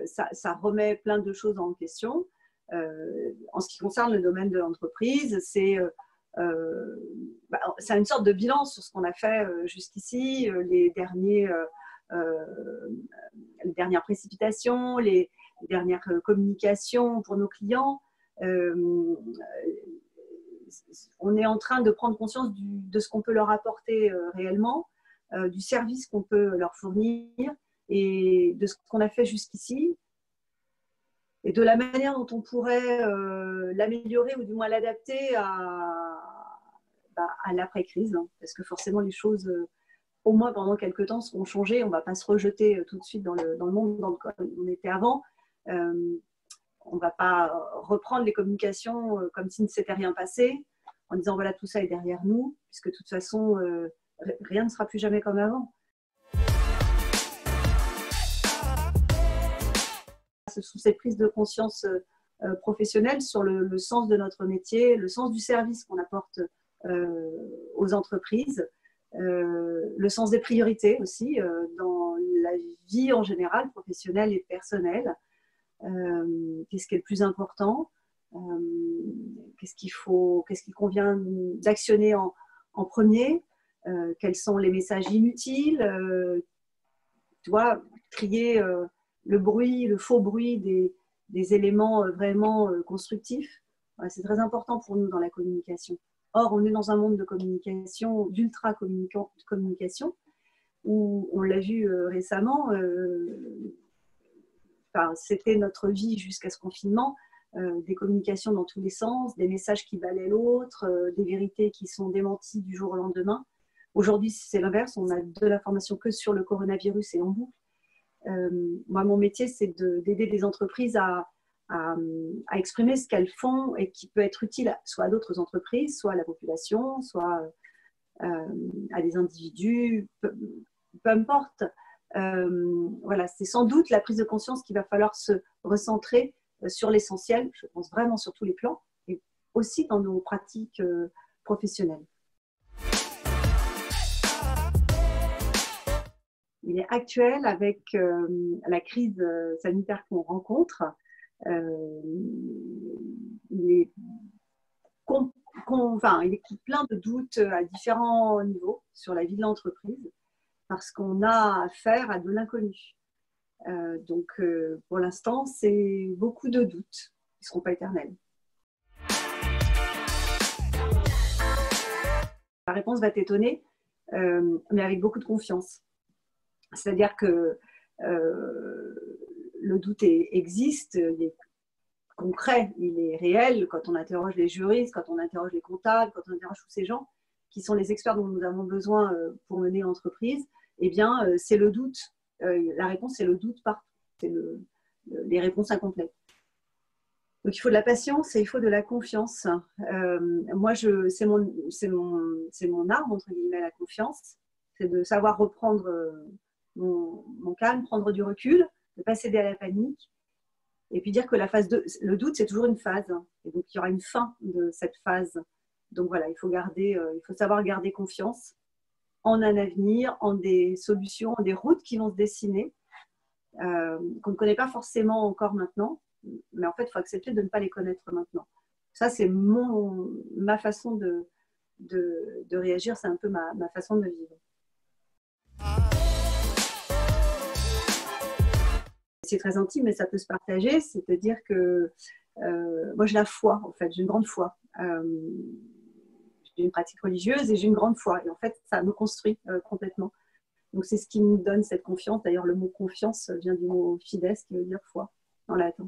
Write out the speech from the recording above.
ça remet plein de choses en question. En ce qui concerne le domaine de l'entreprise, c'est une sorte de bilan sur ce qu'on a fait jusqu'ici, les dernières précipitations, les dernières communications pour nos clients. On est en train de prendre conscience de ce qu'on peut leur apporter réellement, du service qu'on peut leur fournir et de ce qu'on a fait jusqu'ici et de la manière dont on pourrait l'améliorer ou du moins l'adapter à l'après-crise, hein, parce que forcément les choses, au moins pendant quelques temps, seront changées. On ne va pas se rejeter tout de suite dans le monde dans lequel on était avant. On ne va pas reprendre les communications comme s'il ne s'était rien passé, en disant voilà, tout ça est derrière nous, puisque de toute façon, rien ne sera plus jamais comme avant. Ce sont ces prises de conscience professionnelles sur le sens de notre métier, le sens du service qu'on apporte aux entreprises, le sens des priorités aussi dans la vie en général, professionnelle et personnelle. Qu'est-ce qui est le plus important, qu'est-ce qu'il convient d'actionner en premier, quels sont les messages inutiles, tu vois, trier le faux bruit des éléments vraiment constructifs. Voilà, c'est très important pour nous dans la communication. Or, on est dans un monde de communication, d'ultra-communication, où on l'a vu récemment, c'était notre vie jusqu'à ce confinement, des communications dans tous les sens, des messages qui balaient l'autre, des vérités qui sont démenties du jour au lendemain. Aujourd'hui, c'est l'inverse, on a de l'information que sur le coronavirus et en boucle. Moi, mon métier, c'est d'aider des entreprises à exprimer ce qu'elles font et qui peut être utile soit à d'autres entreprises, soit à la population, soit à des individus, peu importe. Voilà, c'est sans doute la prise de conscience qu'il va falloir se recentrer sur l'essentiel, je pense vraiment sur tous les plans, et aussi dans nos pratiques professionnelles. Il est actuel avec la crise sanitaire qu'on rencontre. Il est plein de doutes à différents niveaux sur la vie de l'entreprise parce qu'on a affaire à de l'inconnu. Donc, pour l'instant, c'est beaucoup de doutes qui ne seront pas éternels. La réponse va t'étonner, mais avec beaucoup de confiance. C'est-à-dire que le doute existe, il est concret, il est réel quand on interroge les juristes, quand on interroge les comptables, quand on interroge tous ces gens qui sont les experts dont nous avons besoin pour mener l'entreprise. Eh bien, c'est le doute. La réponse, c'est le doute partout. C'est les réponses incomplètes. Donc, il faut de la patience et il faut de la confiance. Moi, c'est mon arme, entre guillemets, la confiance. C'est de savoir reprendre mon calme, prendre du recul, de ne pas céder à la panique. Et puis dire que la phase 2, le doute, c'est toujours une phase. Et donc, il y aura une fin de cette phase. Donc, voilà, il faut savoir garder confiance en un avenir, en des solutions, en des routes qui vont se dessiner, qu'on ne connaît pas forcément encore maintenant, mais en fait, il faut accepter de ne pas les connaître maintenant. Ça, c'est ma façon de réagir, c'est un peu ma façon de vivre. C'est très intime, mais ça peut se partager, c'est-à-dire que moi, j'ai la foi, en fait, j'ai une grande foi. J'ai une pratique religieuse et j'ai une grande foi. Et en fait, ça me construit complètement. Donc, c'est ce qui me donne cette confiance. D'ailleurs, le mot confiance vient du mot fides, qui veut dire foi en latin.